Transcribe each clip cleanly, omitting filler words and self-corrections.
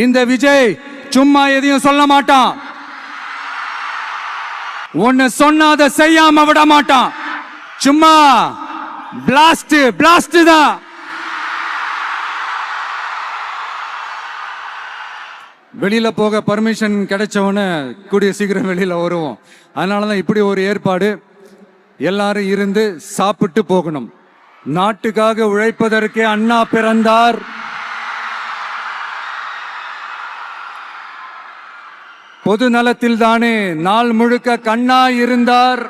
இந்த விஜய் சும்மா எதையும் சொல்ல மாட்டான். ஒன்னு சொன்னா அதை செய்யாம விட மாட்டான். சும்மா பிளாஸ்ட் பிளாஸ்ட் தான். வெளியில போக பர்மிஷன் கிடைச்சவன கூடிய சீக்கிரம் வெளியில வருவோம். அதனாலதான் இப்படி ஒரு ஏற்பாடு. எல்லாரும் இருந்து சாப்பிட்டு போகணும். நாட்டுக்காக உழைப்பதற்கே அண்ணா பிறந்தார். பொது நலத்தில் தானே நாள் முழுக்க கண்ணா இருந்தார்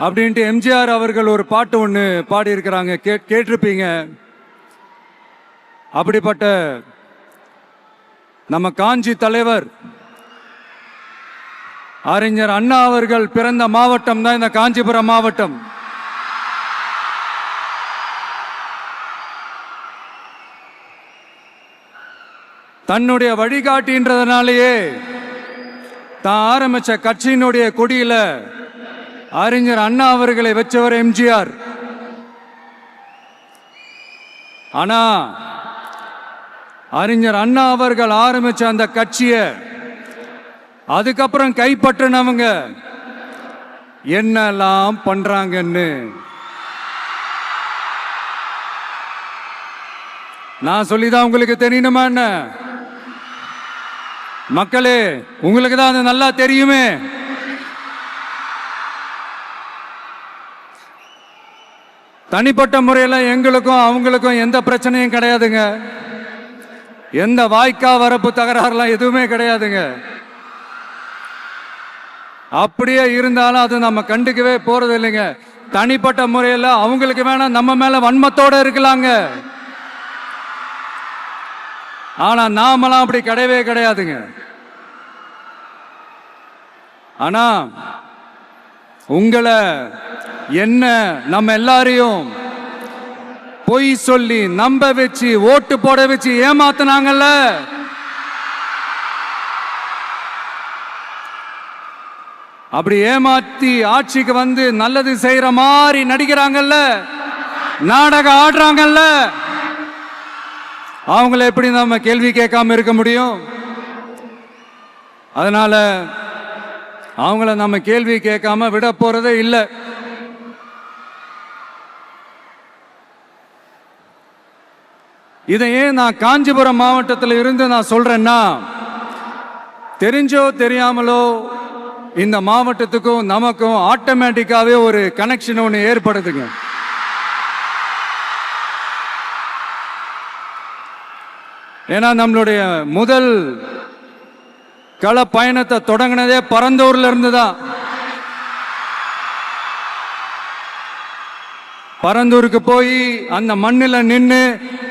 அப்படின்ட்டு எம்ஜிஆர் அவர்கள் ஒரு பாட்டு ஒன்று பாடி இருக்கிறாங்க, கேட்டிருப்பீங்க. அப்படிப்பட்ட நம்ம காஞ்சி தலைவர் அறிஞர் அண்ணா அவர்கள் பிறந்த மாவட்டம் தான் இந்த காஞ்சிபுரம் மாவட்டம். தன்னுடைய வழிகாட்டின்றதுனாலேயே தான் ஆரம்பிச்ச கட்சியினுடைய கொடியில அறிஞர் அண்ணா அவர்களை வச்சவர் எம்ஜிஆர். ஆனா அறிஞர் அண்ணா அவர்கள் ஆரம்பிச்ச அந்த கட்சியை அதுக்கப்புறம் கைப்பற்றினவங்க என்னெல்லாம் பண்றாங்கன்னு நான் சொல்லிதான் உங்களுக்கு தெரியணுமா என்ன? மக்களே, உங்களுக்கு தான் அது நல்லா தெரியுமே. தனிப்பட்ட முறையில் எங்களுக்கும் அவங்களுக்கும் எந்த பிரச்சனையும் கிடையாதுங்க. எந்த வாய்க்கா வரப்பு தகராறுலாம் எதுவுமே கிடையாதுங்க. அப்படியே இருந்தாலும் அது நம்ம கண்டுக்கவே போறது இல்லைங்க. தனிப்பட்ட முறையில் அவங்களுக்கு வேணா நம்ம மேல வன்மத்தோட இருக்கலாங்க. ஆனா நாமெல்லாம் அப்படி கிடையவே கிடையாதுங்க. ஆனா உங்களை என்ன நம்ம எல்லாரையும் பொய் சொல்லி நம்ப வச்சு ஓட்டு போட வச்சு ஏமாத்தினாங்கல்ல, அப்படி ஏமாத்தி ஆட்சிக்கு வந்து நல்லது செய்யற மாதிரி நடிக்கிறாங்கல்ல, நாடகம் ஆடுறாங்கல்ல, அவங்கள எப்படி நம்ம கேள்வி கேட்காம இருக்க முடியும்? அதனால அவங்கள நம்ம கேள்வி கேட்காம விட போறதே இல்லை. இதையே நான் காஞ்சிபுரம் மாவட்டத்தில் இருந்து நான் சொல்றேன்னா, தெரிஞ்சோ தெரியாமலோ இந்த மாவட்டத்துக்கும் நமக்கும் ஆட்டோமேட்டிக்காவே ஒரு கனெக்ஷன் ஒன்று ஏற்படுதுங்க. ஏன்னா நம்மளுடைய முதல் கள பயணத்தை தொடங்கினதே பரந்தூர்ல இருந்து தான். பரந்தூருக்கு போய் அந்த மண்ணில் நின்று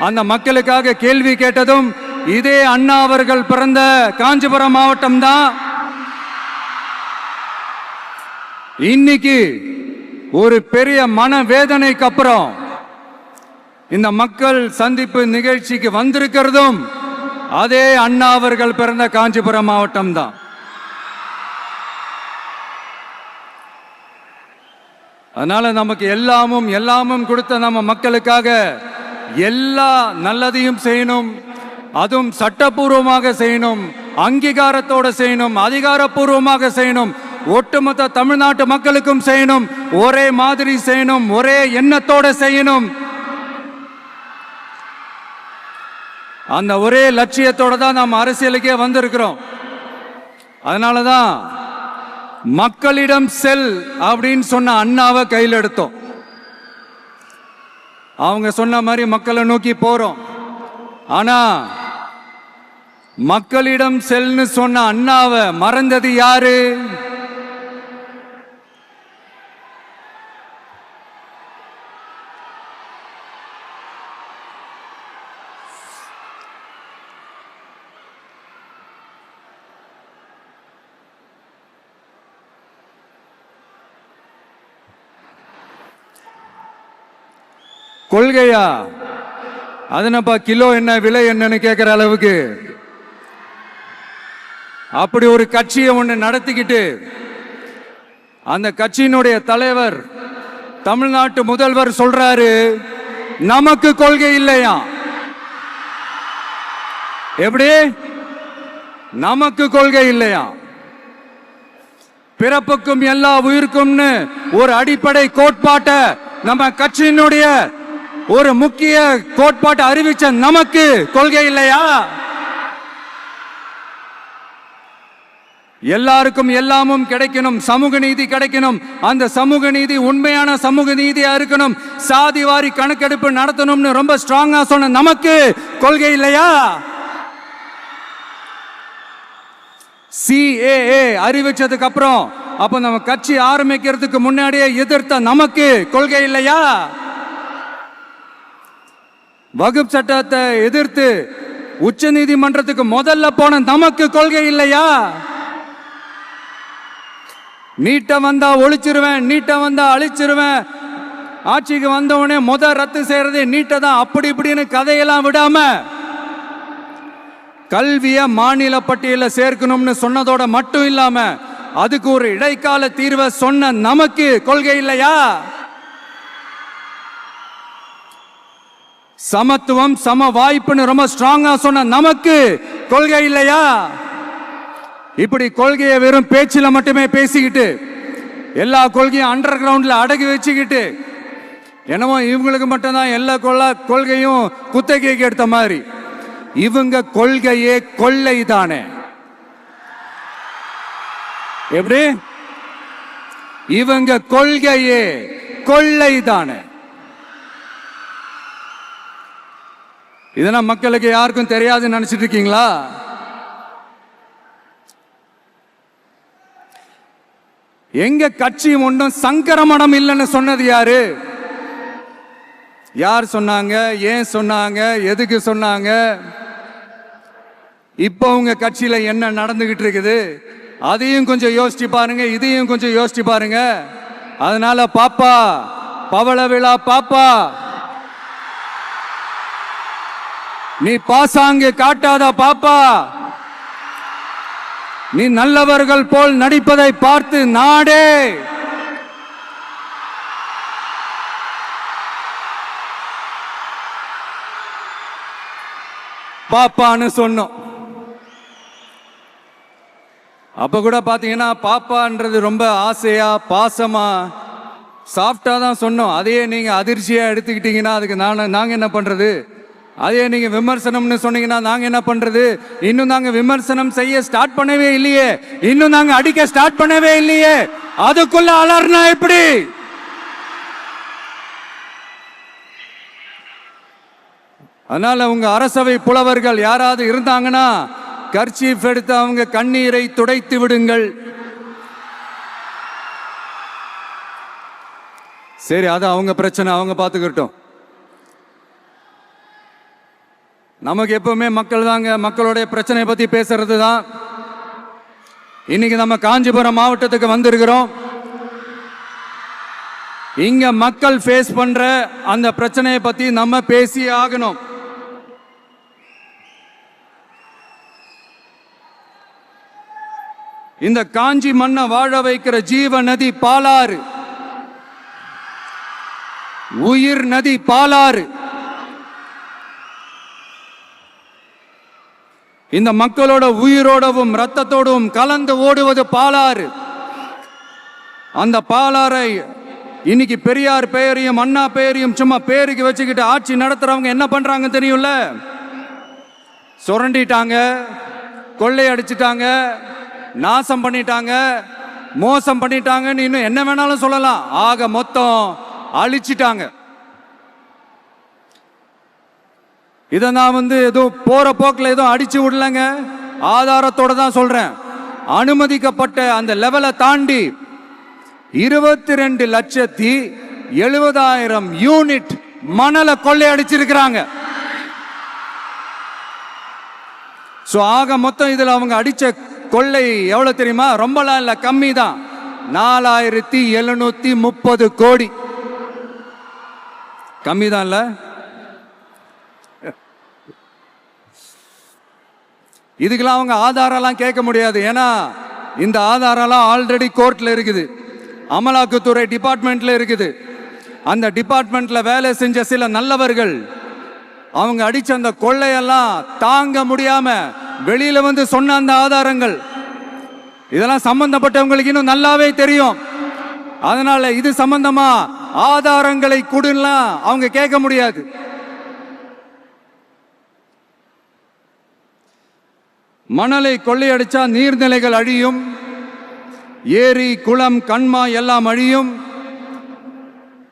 அந்த மக்களுக்காக கேள்வி கேட்டதும் இதே அண்ணா அவர்கள் பிறந்த காஞ்சிபுரம் மாவட்டம் தான். இன்னைக்கு ஒரு பெரிய மனவேதனைக்கு அப்புறம் இந்த மக்கள் சந்திப்பு நிகழ்ச்சிக்கு வந்திருக்கிறதும் அதே அண்ணா அவர்கள் பிறந்த காஞ்சிபுரம் மாவட்டம் தான். அதனால நமக்கு எல்லாமும் கொடுத்த நம்ம மக்களுக்காக எல்லா நல்லதையும் செய்யணும். அதுவும் சட்டப்பூர்வமாக செய்யணும், அங்கீகாரத்தோட செய்யணும், அதிகாரப்பூர்வமாக செய்யணும், ஒட்டுமொத்த தமிழ்நாட்டு மக்களுக்கும் செய்யணும், ஒரே மாதிரி செய்யணும், ஒரே எண்ணத்தோட செய்யணும். அந்த ஒரே லட்சியத்தோட தான் நாம் அரசியலுக்கே வந்திருக்கிறோம். அதனாலதான் மக்களிடம் செல் அப்படின்னு சொன்ன அண்ணாவை கையில் எடுத்தோம். அவங்க சொன்ன மாதிரி மக்களை நோக்கி போறோம். ஆனா மக்களிடம் செல்னு சொன்ன அண்ணாவை மறந்தது யாரு? கொள்கையா? அதனப்பா கிலோ என்ன விலை என்னன்னு கேட்கிற அளவுக்கு அப்படி ஒரு கட்சியை ஒன்று நடத்திக்கிட்டு அந்த கட்சியினுடைய தலைவர் தமிழ்நாட்டு முதல்வர் சொல்றாரு, நமக்கு கொள்கை இல்லையா. எப்படி? நமக்கு கொள்கை இல்லையா? பிறப்புக்கும் எல்லா உயிருக்கும்னு ஒரு அடிப்படை கோட்பாட்டை நம்ம கட்சியினுடைய ஒரு முக்கிய கோட்பாட்டை அறிவிச்ச நமக்கு கொள்கை இல்லையா? எல்லாருக்கும் எல்லாமும் கிடைக்கணும், சமூக நீதி கிடைக்கணும், அந்த சமூக நீதி உண்மையான சமூக நீதியா இருக்கணும், சாதி வாரி கணக்கெடுப்பு நடத்தணும்னு ரொம்ப ஸ்ட்ராங்கா சொன்ன நமக்கு கொள்கை இல்லையா? CAA அறிவிச்சதுக்கு அப்புறம் அப்ப நம்ம கட்சி ஆரம்பிக்கிறதுக்கு முன்னாடியே எதிர்த்த நமக்கு கொள்கை இல்லையா? வகுப்பு சட்டத்தை எதிர்த்து உச்ச நீதிமன்றத்துக்கு முதல்ல போன நமக்கு கொள்கை இல்லையா? நீட்ட வந்தா ஒழிச்சிருவேன், நீட்ட வந்தா அழிச்சிருவேன், ஆட்சிக்கு வந்தவனே ரத்து செய்யறதே நீட்ட தான், அப்படி இப்படின்னு கதையெல்லாம் விடாம கல்விய மாநில பட்டியலில் சேர்க்கணும்னு சொன்னதோட மட்டும் இல்லாம அதுக்கு ஒரு இடைக்கால தீர்வை சொன்ன நமக்கு கொள்கை இல்லையா? சமத்துவம் சம வாய்ப்புன்னு ரொம்ப ஸ்ட்ராங்கா சொன்ன நமக்கு கொள்கை இல்லையா? இப்படி கொள்கையை வெறும் பேச்சில மட்டுமே பேசிக்கிட்டு எல்லா கொள்கையும் அண்டர் கிரவுண்ட்ல அடக்கி வச்சுக்கிட்டு என்னமோ இவங்களுக்கு மட்டும்தான் எல்லா கொள்கையும் குத்தகைக்கு எடுத்த மாதிரி. இவங்க கொள்கையே கொள்ளை தானே. எப்படி? இவங்க கொள்கையே கொள்ளை தானே. இதெல்லாம் மக்களுக்கு யாருக்கும் தெரியாதுன்னு நினைச்சிட்டு இருக்கீங்களா? எங்க கட்சி ஒன்றும் சங்கரமடம் இல்லைன்னு சொன்னது யாரு? யார் சொன்னாங்க? ஏன் சொன்னாங்க? எதுக்கு சொன்னாங்க? இப்போ உங்க கட்சியில என்ன நடந்துகிட்டு இருக்குது அதையும் கொஞ்சம் யோசிச்சு பாருங்க, இதையும் கொஞ்சம் யோசிச்சு பாருங்க. அதனால பாப்பா, பவள விழா பாப்பா, நீ பாசாங்கு காட்டாத பாப்பா, நீ நல்லவர்கள் போல் நடிப்பதை பார்த்து நாடே பாப்பான்னு சொன்னோம். அப்ப கூட பாத்தீங்கன்னா பாப்பான்றது ரொம்ப ஆசையா பாசமா சாஃப்டா தான் சொன்னோம். அதையே நீங்க அதிர்ச்சியா எடுத்துக்கிட்டீங்கன்னா அதுக்கு நாங்க என்ன பண்றது? அதே நீங்க விமர்சனம்னு சொன்னீங்கன்னா நாங்க என்ன பண்றது? இன்னும் நாங்க விமர்சனம் செய்ய ஸ்டார்ட் பண்ணவே இல்லையே, இன்னும் நாங்க அடிக்க ஸ்டார்ட் பண்ணவே இல்லையே, அதுக்குள்ள அலர்னா எப்படி? அதனால உங்க அரசவை புலவர்கள் யாராவது இருந்தாங்கன்னா கர்ச்சீஃப் எடுத்து அவங்க கண்ணீரை துடைத்து விடுங்கள். சரி, அது அவங்க பிரச்சனை, அவங்க பார்த்துக்கிட்டோம். நமக்கு எப்பவுமே மக்கள் தாங்க, மக்களுடைய பிரச்சனை பத்தி பேசுறது தான். இன்னைக்கு நம்ம காஞ்சிபுரம் மாவட்டத்துக்கு வந்திருக்கிறோம். இங்க மக்கள் ஃபேஸ் பண்ற அந்த பிரச்சனையை பத்தி நம்ம பேசி ஆகணும். இந்த காஞ்சி மண்ணை வாழ வைக்கிற ஜீவ நதி பாலாறு, உயிர் நதி பாலாறு. இந்த மக்களோட உயிரோடவும் ரத்தத்தோடும் கலந்து ஓடுவது பாலாறு. அந்த பாலாறை இன்னைக்கு பெரியார் பெயரையும் அண்ணா பெயரையும் சும்மா பேருக்கு வச்சுக்கிட்டு ஆட்சி நடத்துறவங்க என்ன பண்றாங்க தெரியும்ல? சுரண்டிட்டாங்க, கொள்ளையடிச்சிட்டாங்க, நாசம் பண்ணிட்டாங்க, மோசம் பண்ணிட்டாங்கன்னு இன்னும் என்ன வேணாலும் சொல்லலாம். ஆக மொத்தம் அழிச்சிட்டாங்க. இதை நான் ஏதோ போற போக்கில் ஏதோ அடிச்சு விடலங்க, ஆதாரத்தோட தான் சொல்றேன். அனுமதிக்கப்பட்ட அந்த லெவலை தாண்டி 22,70,000 யூனிட் மணலை கொள்ளையடிச்சிருக்கிறாங்க. ஆக மொத்தம் இதுல அவங்க அடிச்ச கொள்ளை எவ்வளவு தெரியுமா? ரொம்பலாம் இல்ல, கம்மி தான். 4,730 கோடி. கம்மி தான் இல்ல? இதுக்கெல்லாம் அவங்க ஆதாரம்லாம் கேட்க முடியாது. ஏன்னா இந்த ஆதாரம்லாம் ஆல்ரெடி கோர்ட்ல இருக்குது, அமலாக்கத்துறை டிபார்ட்மெண்ட்ல இருக்குது. அந்த டிபார்ட்மெண்ட்ல வேலை செஞ்ச சில நல்லவர்கள் அவங்க அடிச்ச அந்த கொள்ளையெல்லாம் தாங்க முடியாம வெளியில வந்து சொன்ன அந்த ஆதாரங்கள் இதெல்லாம் சம்பந்தப்பட்டவங்களுக்கு இன்னும் நல்லாவே தெரியும். அதனால இது சம்பந்தமா ஆதாரங்களை கொடுலாம் அவங்க கேட்க முடியாது. மணலை கொள்ளையடிச்சா நீர்நிலைகள் அழியும், ஏரி குளம் கண்மா எல்லாம் அழியும்.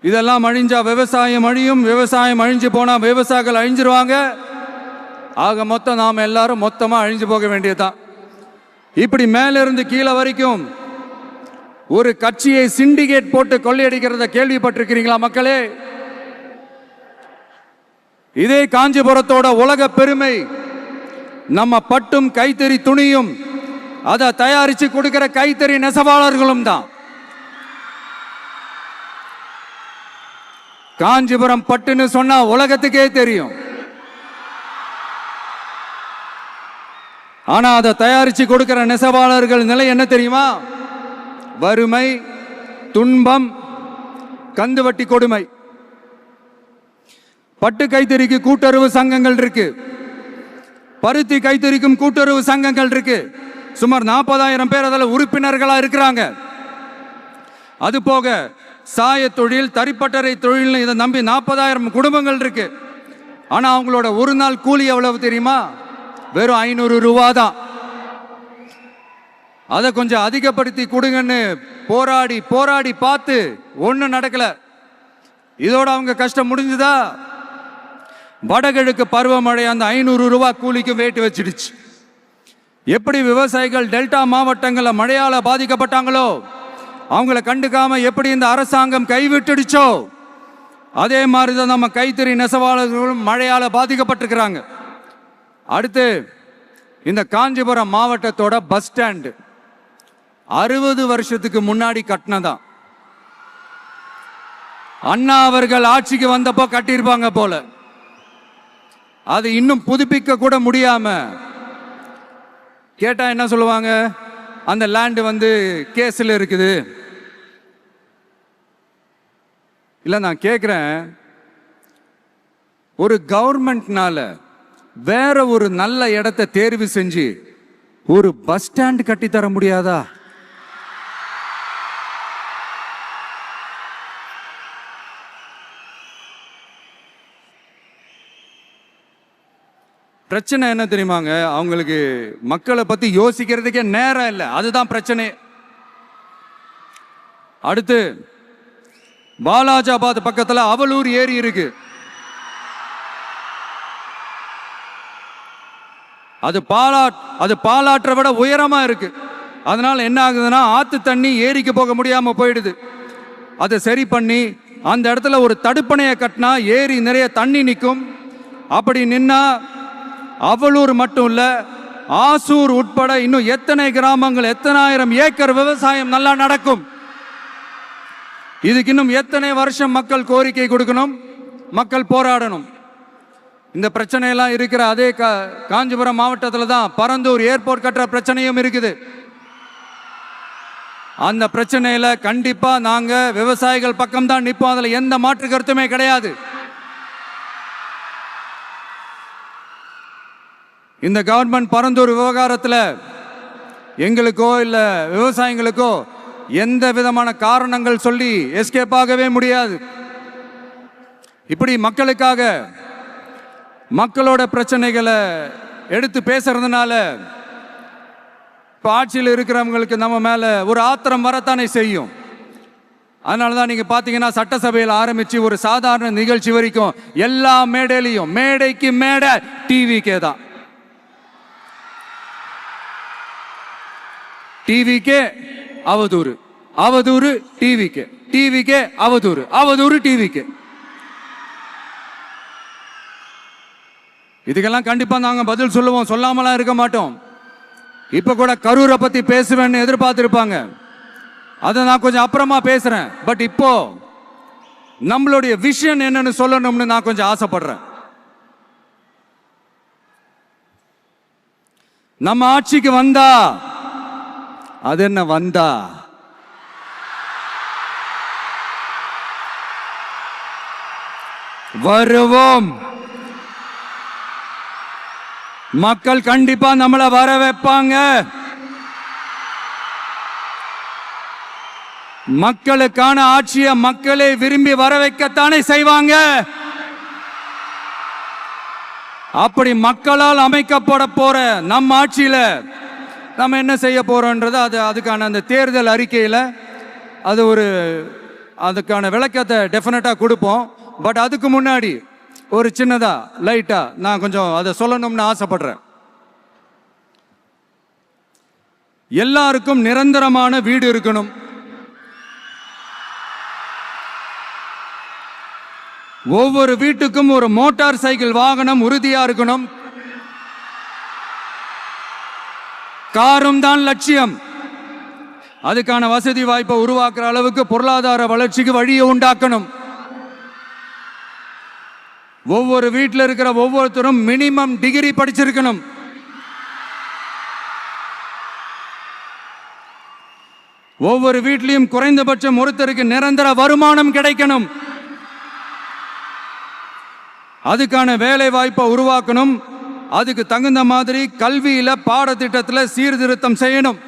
இதெல்லாம் அழிஞ்சா விவசாயம் அழியும், விவசாயம் அழிஞ்சு போனா விவசாயிகள் அழிஞ்சிருவாங்க. ஆக மொத்தம் நாம் எல்லாரும் மொத்தமா அழிஞ்சு போக வேண்டியதுதான். இப்படி மேல இருந்து கீழே வரைக்கும் ஒரு கட்சியை சிண்டிகேட் போட்டு கொள்ளையடிக்கிறத கேள்விப்பட்டிருக்கிறீங்களா மக்களே? இதே காஞ்சிபுரத்தோட உலக பெருமை நம்ம பட்டும் கைத்தறி துணியும் அதை தயாரிச்சு கொடுக்கிற கைத்தறி நெசவாளர்களும் தான். காஞ்சிபுரம் பட்டுன்னு சொன்னா உலகத்துக்கே தெரியும். ஆனா அதை தயாரிச்சு கொடுக்கிற நெசவாளர்கள் நிலை என்ன தெரியுமா? வறுமை, துன்பம், கந்துவட்டி கொடுமை. பட்டு கைத்தறிக்கு கூட்டுறவு சங்கங்கள் இருக்கு, பருத்தி கைத்தறிக்கும் கூட்டுறவு சங்கங்கள் இருக்கு. சுமார் 40,000 பேர் அதில் உறுப்பினர்களா இருக்கிறாங்க. அது போக சாய தொழில், தறிப்பட்டறை தொழில் இதை நம்பி 40,000 குடும்பங்கள் இருக்கு. ஆனா அவங்களோட ஒரு நாள் கூலி எவ்வளவு தெரியுமா? வெறும் 500 ரூபா தான். அதை கொஞ்சம் அதிகப்படுத்தி கொடுங்கன்னு போராடி போராடி பார்த்து ஒன்றும் நடக்கல. இதோட அவங்க கஷ்டம் முடிஞ்சுதா? வடகிழக்கு பருவமழை அந்த 500 ரூபா கூலிக்கு வேட்டு வச்சிடுச்சு. எப்படி விவசாயிகள் டெல்டா மாவட்டங்களில் மழையால பாதிக்கப்பட்டாங்களோ அவங்கள கண்டுக்காம எப்படி இந்த அரசாங்கம் கைவிட்டுடுச்சோ அதே மாதிரி தான் நம்ம கைத்தறி நெசவாளர்களும் மழையால பாதிக்கப்பட்டிருக்கிறாங்க. அடுத்து இந்த காஞ்சிபுரம் மாவட்டத்தோட பஸ் ஸ்டாண்டு 60 வருஷத்துக்கு முன்னாடி கட்டினதான். அண்ணா அவர்கள் ஆட்சிக்கு வந்தப்போ கட்டியிருப்பாங்க போல. அது இன்னும் புதுப்பிக்க கூட முடியாம கேட்டா என்ன சொல்லுவாங்க? அந்த லேண்ட் வந்து கேஸ்ல இருக்குது. இல்ல நான் கேட்கிறேன், ஒரு கவர்மெண்ட்னால வேற ஒரு நல்ல இடத்தை தேர்வு செஞ்சு ஒரு பஸ் ஸ்டாண்ட் கட்டி தர முடியாதா? பிரச்சனை என்ன தெரியுமாங்க? அவங்களுக்கு மக்களை பத்தி யோசிக்கிறதுக்கே நேரம் இல்லை. அதுதான் பிரச்சனை. அடுத்து பாலாஜாபாத் பக்கத்துல அவலூர் ஏரி இருக்கு. அது பாலாற்றை விட உயரமா இருக்கு. அதனால என்ன ஆகுதுன்னா ஆத்து தண்ணி ஏரிக்கு போக முடியாம போயிடுது. அதை சரி பண்ணி அந்த இடத்துல ஒரு தடுப்பணையை கட்டினா ஏரி நிறைய தண்ணி நிற்கும். அப்படி நின்னா அவலூர் மட்டும் இல்ல, ஆசூர் உட்பட இன்னும் எத்தனை கிராமங்கள், எத்தனை ஆயிரம் ஏக்கர் விவசாயம் நல்லா நடக்கும். இதுக்கு இன்னும் எத்தனை வருஷம் மக்கள் கோரிக்கை கொடுக்கணும், மக்கள் போராடணும். இந்த பிரச்சனையெல்லாம் இருக்கிற அதே காஞ்சிபுரம் மாவட்டத்தில் தான் பரந்தூர் ஏர்போர்ட் கட்டுற பிரச்சனையும் இருக்குது. அந்த பிரச்சனையில கண்டிப்பா நாங்க விவசாயிகள் பக்கம் தான் நிற்போம். அதுல எந்த மாற்று கருத்துமே கிடையாது. இந்த கவர்மெண்ட் பரந்தூர் விவகாரத்தில் எங்களுக்கோ இல்ல விவசாயிகளுக்கோ எந்த விதமான காரணங்கள் சொல்லி எஸ்கேப் ஆகவே முடியாது. இப்படி மக்களுக்காக மக்களோட பிரச்சனைகளை எடுத்து பேசுறதுனால இப்போ ஆட்சியில் இருக்கிறவங்களுக்கு நம்ம மேல ஒரு ஆத்திரம் வரத்தானே செய்யும். அதனால தான் நீங்க பாத்தீங்கன்னா சட்டசபையில் ஆரம்பிச்சு ஒரு சாதாரண நிகழ்ச்சி வரைக்கும் எல்லா மேடையிலையும் மேடைக்கு மேடை டிவிக்கே தான். டிவிக்கே அவதூறு, அவதூறு டிவிக்கே, டிவிக்கே அவதூறு, அவதூறு டிவிக்கே. இதுக்கெல்லாம் கண்டிப்பா நாங்க பதில் சொல்லுவோம், சொல்லாமலாம் இருக்க மாட்டோம். இப்ப கூட கரூரை பத்தி பேசுவேன்னு எதிர்பார்த்திருப்பாங்க. அதை நான் கொஞ்சம் அப்புறமா பேசுறேன். பட் இப்போ நம்மளுடைய விஷன் என்னன்னு சொல்லணும்னு நான் கொஞ்சம் ஆசைப்படுறேன். நம்ம ஆட்சிக்கு வந்தா அது என்ன வந்தா வருவோம், மக்கள் கண்டிப்பா நம்மள வர வைப்பாங்க. மக்களுக்கான ஆட்சியை மக்களே விரும்பி வர வைக்கத்தானே செய்வாங்க. அப்படி மக்களால் அமைக்கப்பட போற நம்ம ஆட்சியில நம்ம என்ன செய்ய போறோம்ன்றது அதுக்கான அந்த தேர்தல் அறிக்கையில அதுக்கான விளக்கத்தை டெஃபினட்டா கொடுப்போம். பட் அதுக்கு முன்னாடி ஒரு சின்னதா லைட்டா நான் கொஞ்சம் அதை சொல்லணும்னு ஆசைப்படுறேன். எல்லாருக்கும் நிரந்தரமான வீடு இருக்கணும். ஒவ்வொரு வீட்டுக்கும் ஒரு மோட்டார் சைக்கிள் வாகனம் உறுதியா இருக்கணும். காரும் தான் லட்சியம். அதுக்கான வசதி வாய்ப்பை உருவாக்குற அளவுக்கு பொருளாதார வளர்ச்சிக்கு வழியை உண்டாக்கணும். ஒவ்வொரு வீட்டில் இருக்கிற ஒவ்வொருத்தரும் மினிமம் டிகிரி படிச்சிருக்கணும். ஒவ்வொரு வீட்லையும் குறைந்தபட்சம் ஒருத்தருக்கு நிரந்தர வருமானம் கிடைக்கணும். அதுக்கான வேலை வாய்ப்பை உருவாக்கணும். அதுக்கு தகுந்த மாதிரி கல்வியில பாடத்திட்டத்தில் சீர்திருத்தம் செய்யணும்.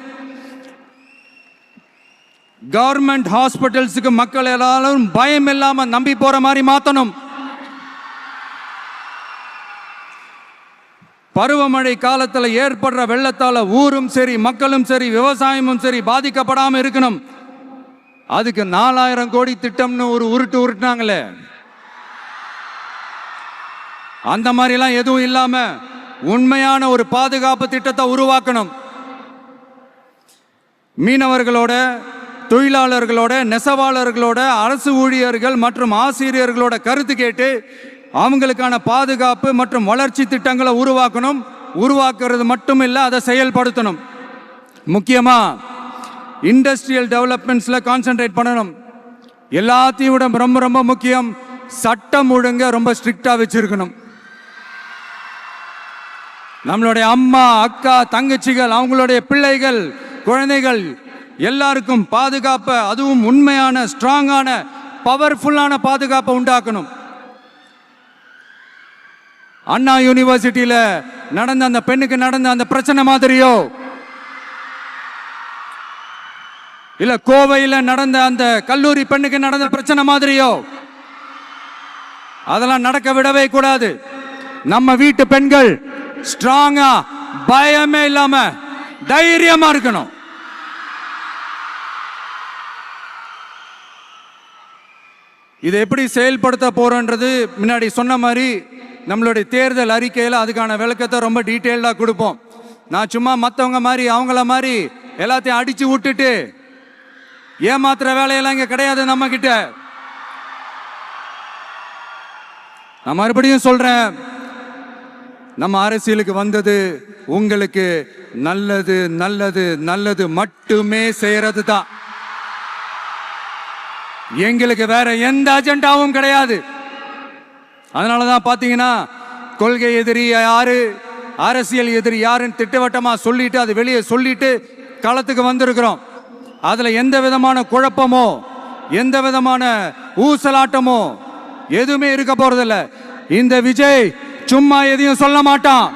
கவர்மெண்ட் ஹாஸ்பிட்டல்ஸுக்கு மக்கள் எல்லாரும் பயம் இல்லாம நம்பி போற மாதிரி மாத்தணும். பருவமழை காலத்தில் ஏற்படுற வெள்ளத்தால ஊரும் சரி மக்களும் சரி விவசாயமும் சரி பாதிக்கப்படாம இருக்கணும். அதுக்கு 4000 கோடி திட்டம்னு ஒரு உருட்டுனாங்களே, அந்த மாதிரிலாம் எதுவும் இல்லாம உண்மையான ஒரு பாதுகாப்பு திட்டத்தை உருவாக்கணும். மீனவர்களோட, தொழிலாளர்களோட, நெசவாளர்களோட, அரசு ஊழியர்கள் மற்றும் ஆசிரியர்களோட கருத்து கேட்டு அவங்களுக்கான பாதுகாப்பு மற்றும் வளர்ச்சி திட்டங்களை உருவாக்கணும். உருவாக்குறது மட்டும் இல்லை, அதை செயல்படுத்தணும். முக்கியமா இண்டஸ்ட்ரியல் டெவலப்மெண்ட்ஸ்ல கான்சென்ட்ரேட் பண்ணணும். எல்லாத்தையும் விட ரொம்ப ரொம்ப முக்கியம், சட்டம் ஒழுங்க ரொம்ப ஸ்ட்ரிக்டா வச்சிருக்கணும். நம்மளுடைய அம்மா, அக்கா, தங்கச்சிகள், அவங்களுடைய பிள்ளைகள், குழந்தைகள் எல்லாருக்கும் பாதுகாப்பை, அதுவும் உண்மையான ஸ்ட்ராங்கான பவர்ஃபுல்லான பாதுகாப்பை உண்டாக்கணும். அண்ணா யூனிவர்சிட்டியில நடந்த அந்த பெண்ணுக்கு நடந்த அந்த பிரச்சனை மாதிரியோ, இல்ல கோவையில் நடந்த அந்த கல்லூரி பெண்ணுக்கு நடந்த பிரச்சனை மாதிரியோ அதெல்லாம் நடக்க விடவே கூடாது. நம்ம வீட்டு பெண்கள் ஸ்ட்ராங்கா, பயமே இல்லாம தைரியமா இருக்கணும். இதை எப்படி செயல்படுத்த போறோன்றது முன்னாடி சொன்ன மாதிரி நம்மளுடைய தேர்தல் அறிக்கையில் அதுக்கான விளக்கத்தை ரொம்ப டீட்டெயில்டாக கொடுப்போம். நான் சும்மா மற்றவங்க மாதிரி அவங்கள மாதிரி எல்லாத்தையும் அடிச்சு விட்டுட்டு ஏமாத்துற வேலையெல்லாம் இங்கே கிடையாது நம்ம கிட்ட. நான் மறுபடியும் சொல்றேன், நம்ம அரசியலுக்கு வந்தது உங்களுக்கு நல்லது நல்லது நல்லது மட்டுமே செய்யறது தான். எங்களுக்கு வேற எந்த அஜெண்டாவும் கிடையாது. அதனாலதான் பாத்தீங்கன்னா கொள்கை எதிரி யாரு, அரசியல் எதிரி யாருன்னு திட்டவட்டமா சொல்லிட்டு அது வெளியே சொல்லிட்டு களத்துக்கு வந்திருக்கிறோம். அதுல எந்த விதமான குழப்பமோ எந்த விதமான ஊசலாட்டமோ எதுவுமே இருக்க போறதில்ல. இந்த விஜய் சும்மா எதையும் சொல்ல மாட்டான்.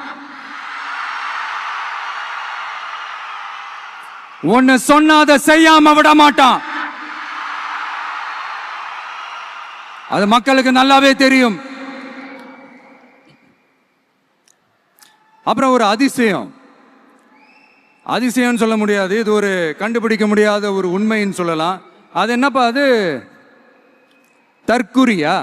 ஒன்னு சொன்னா அதை செய்யாம விட மாட்டான். அது மக்களுக்கு நல்லாவே தெரியும். அப்புறம் ஒரு அதிசயம் சொல்ல முடியாது, இது ஒரு கண்டுபிடிக்க முடியாத ஒரு உண்மைன்னு சொல்லலாம். அது என்னப்பா, அது தற்குறியா?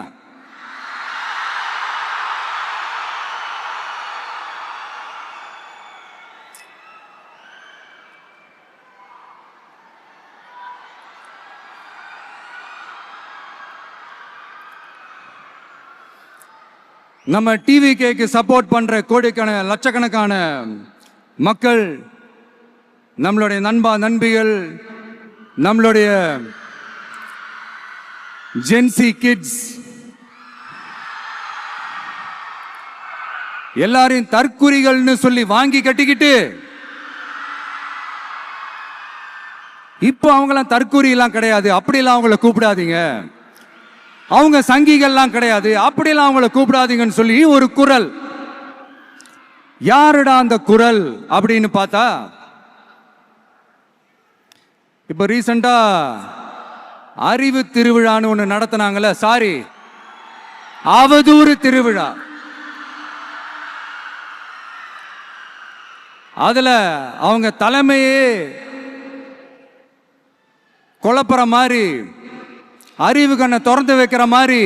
நம்ம டிவிகேக்கு சப்போர்ட் பண்ற கோடிக்கணக்கான லட்சக்கணக்கான மக்கள், நம்மளுடைய நண்பிகள், நம்மளுடைய ஜென்சி கிட்ஸ் எல்லாரையும் தற்குறிகள்னு சொல்லி வாங்கி கட்டிக்கிட்டு இப்போ அவங்களாம் தற்குறி எல்லாம் கிடையாது, அப்படிலாம் அவங்கள கூப்பிடாதீங்க, அவங்க சங்கிகள்லாம் கிடையாது, அப்படிலாம் அவங்கள கூப்பிடாதீங்கன்னு சொல்லி ஒரு குரல். யாருடா அந்த குரல் அப்படின்னு பார்த்தா, இப்ப ரீசெண்டா அறிவு திருவிழான்னு ஒண்ணு நடத்தினாங்கல்ல, சாரி அவதூறு திருவிழா. அதுல அவங்க தலைமையே குழப்பற மாதிரி, அறிவு கண்ணை திறந்து வைக்கிற மாதிரி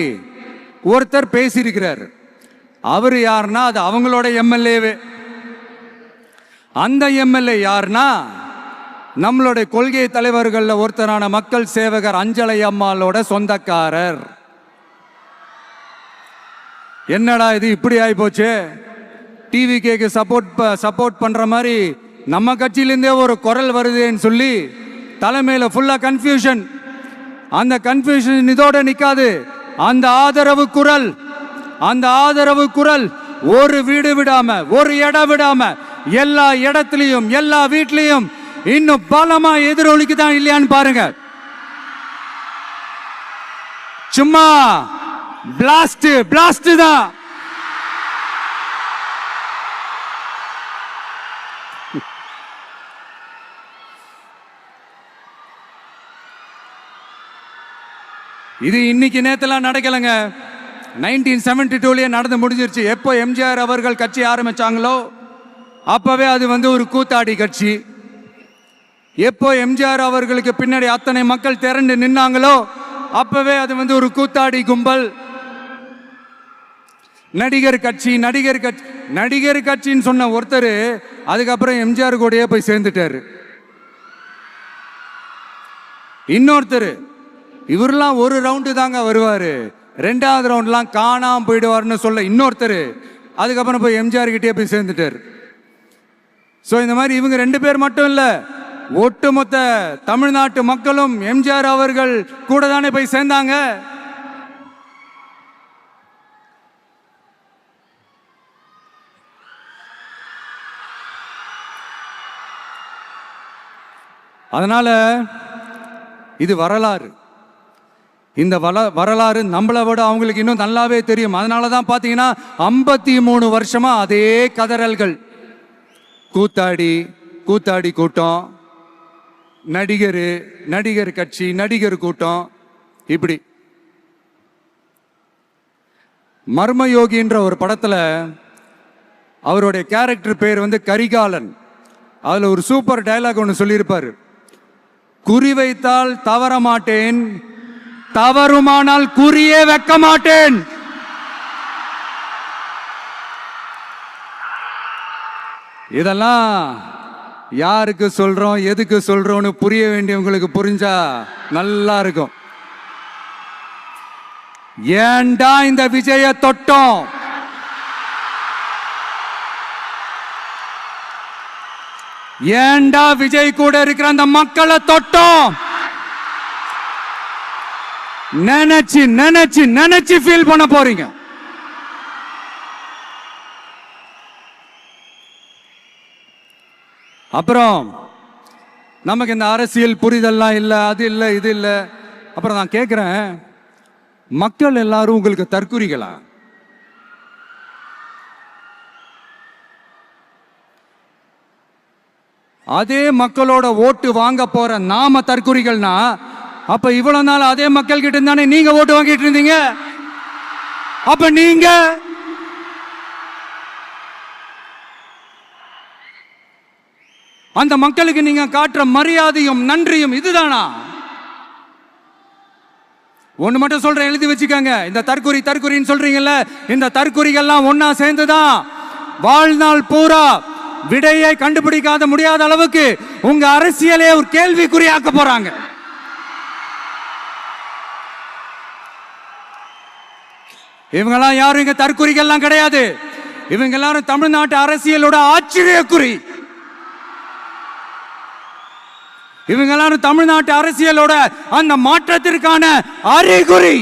ஒருத்தர் பேசியிருக்கிறார். அவர் யாருன்னா அது அவங்களோட எம்எல்ஏவே. அந்த எம்எல்ஏ யாருன்னா நம்மளுடைய கொள்கை தலைவர்கள் ஒருத்தரான மக்கள் சேவகர் அஞ்சலை அம்மாளோட சொந்தக்காரர். என்னடா இது இப்படி ஆகி போச்சு, டிவிகேக்கு சப்போர்ட் பண்ற மாதிரி நம்ம கட்சியிலிருந்தே ஒரு குரல் வருதுன்னு சொல்லி தலைமையில ஃபுல்லா கன்ஃபியூஷன். அந்த கன்ஃபியூஷன் இதோட நிக்காது. அந்த ஆதரவு குரல் ஒரு வீடு விடாம, ஒரு இடம் விடாம, எல்லா இடத்திலையும், எல்லா வீட்லயும் இன்னும் பலமா எதிரொலிக்குதான் இல்லையான்னு பாருங்க. சும்மா பிளாஸ்ட் தான். இது இன்னைக்கு நேத்தெல்லாம் நடக்கலங்க. 1972 நடந்து முடிஞ்சிருச்சு. எப்போ எம்ஜிஆர் அவர்கள் கட்சி ஆரம்பிச்சாங்களோ அப்பவே அது ஒரு கூத்தாடி கட்சி. எப்போ எம்ஜிஆர் அவர்களுக்கு பின்னாடி அத்தனை மக்கள் திரண்டு நின்னாங்களோ அப்பவே அது ஒரு கூத்தாடி கும்பல். நடிகர் கட்சின்னு சொன்ன ஒருத்தர் அதுக்கப்புறம் எம்ஜிஆர் கூடயே போய் சேர்ந்துட்டாரு. இன்னொருத்தர் இவரெல்லாம் ஒரு ரவுண்டு தாங்க வருவாரு, ரெண்டாவது ரவுண்ட்லாம் காணாம போயிடுவார்னு சொல்ல இன்னொருத்தர் அதுக்கப்புறம் போய் எம்ஜிஆர் கிட்டே போய் சேர்ந்துட்டார். ஸோ இந்த மாதிரி இவங்க 2 பேர் மட்டும் இல்ல, ஒட்டுமொத்த தமிழ்நாட்டு மக்களும் எம்ஜிஆர் அவர்கள் கூட தானே போய் சேர்ந்தாங்க. அதனால இது வரலாறு. இந்த வரலாறு நம்மளை விட அவங்களுக்கு இன்னும் நல்லாவே தெரியும். அதனால தான் பார்த்தீங்கன்னா 53 வருஷமா அதே கதறல்கள். கூத்தாடி கூட்டம், நடிகர் கட்சி, நடிகர் கூட்டம், இப்படி. மர்மயோகின்ற ஒரு படத்துல அவருடைய கேரக்டர் பேர் கரிகாலன். அதுல ஒரு சூப்பர் டயலாக் ஒன்று சொல்லியிருப்பாரு. குறி வைத்தால் தவற மாட்டேன், தவறுமானால் குறியே வைக்க மாட்டேன். இதெல்லாம் யாருக்கு சொல்றோம், எதுக்கு சொல்றோம்னு புரிய வேண்டியவங்களுக்கு புரிஞ்சா நல்லா இருக்கும். ஏண்டா இந்த விஜய தொட்டோம், ஏண்டா விஜய் கூட இருக்கிற அந்த மக்களை தொட்டோம் நினைச்சு ஃபீல் பண்ண போறீங்க. அப்புறம் நமக்கு இந்த அரசியல் புரிதல்லாம் இல்ல, அது இல்ல, இது இல்ல. அப்புறம் நான் கேட்கிறேன், மக்கள் எல்லாரும் உங்களுக்கு தற்குறிகளா? அதே மக்களோட ஓட்டு வாங்க போற நாம தற்குறிகள்னா, அப்ப இவ்வளவு நாள் அதே மக்கள் கிட்ட தானே நீங்க ஓட்டு வாங்கிட்டு இருந்தீங்க. அப்ப நீங்க அந்த மக்களுக்கு நீங்க காட்டுற மரியாதையும் நன்றியும் இதுதானா? ஒண்ணு மட்டும் சொல்றேன், எழுதி வச்சுக்கோங்க. இந்த தற்குறின்னு சொல்றீங்கல்ல, இந்த தற்குறிகள்லாம் ஒன்னா சேர்ந்துதான் வாழ்நாள் பூரா விடையை கண்டுபிடிக்காத முடியாத அளவுக்கு உங்க அரசியலே ஒரு கேள்விக்குறியாக்க போறாங்க. இவங்கெல்லாம் யாரும் இங்க தற்குறிகள்லாம் கிடையாது. இவங்க எல்லாரும் தமிழ்நாட்டு அரசியலோட ஆச்சரியக்குறி. இவங்க எல்லாரும் தமிழ்நாட்டு அரசியலோட அந்த மாற்றத்திற்கான அறிகுறி.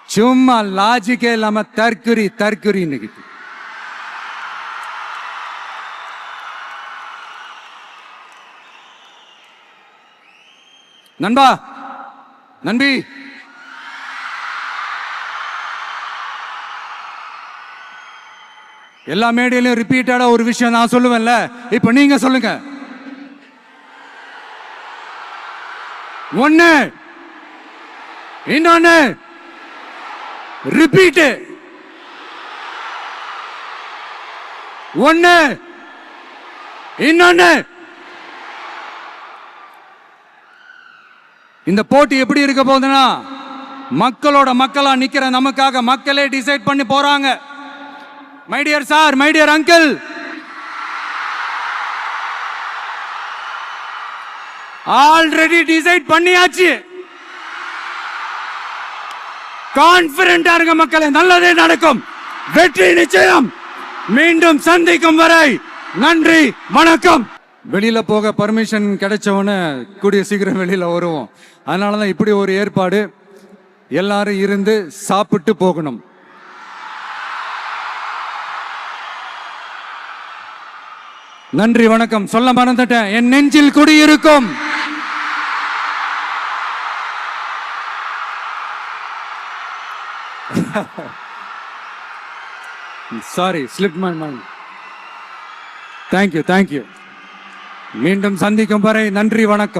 சும்மா லாஜிக்கே இல்லாம தற்குறி. நண்பி எல்லா மேடையிலும் ரிப்பீட்டடா ஒரு விஷயம் நான் சொல்லுவேன்ல, இப்ப நீங்க சொல்லுங்க. ஒண்ணு, இன்னொன்னு, ரிப்பீட். ஒண்ணு, இன்னொன்னு. இந்த போட்டி எப்படி இருக்க போகுதுன்னா, மக்களோட மக்களா நிக்கிற நமக்காக மக்களே டிசைட் பண்ணி போறாங்க. My dear sir, my dear uncle, already decide பண்ணியாச்சு. கான்பிடென்டா இருக்க மக்களே, நல்லதே நடக்கும், வெற்றி நிச்சயம். மீண்டும் சந்திக்கும் வரை நன்றி, வணக்கம். வெளியில போக பர்மிஷன் கிடைச்சவன கூடிய சீக்கிரம் வெளியில வருவோம். அதனாலதான் இப்படி ஒரு ஏற்பாடு. எல்லாரும் இருந்து சாப்பிட்டு போகணும். நன்றி, வணக்கம். சொல்ல மறந்துட்டேன், என் நெஞ்சில் குடியிருக்கும் sorry, slip my mind. Thank you. மீண்டும் சந்திக்கும் வரை நன்றி, வணக்கம்.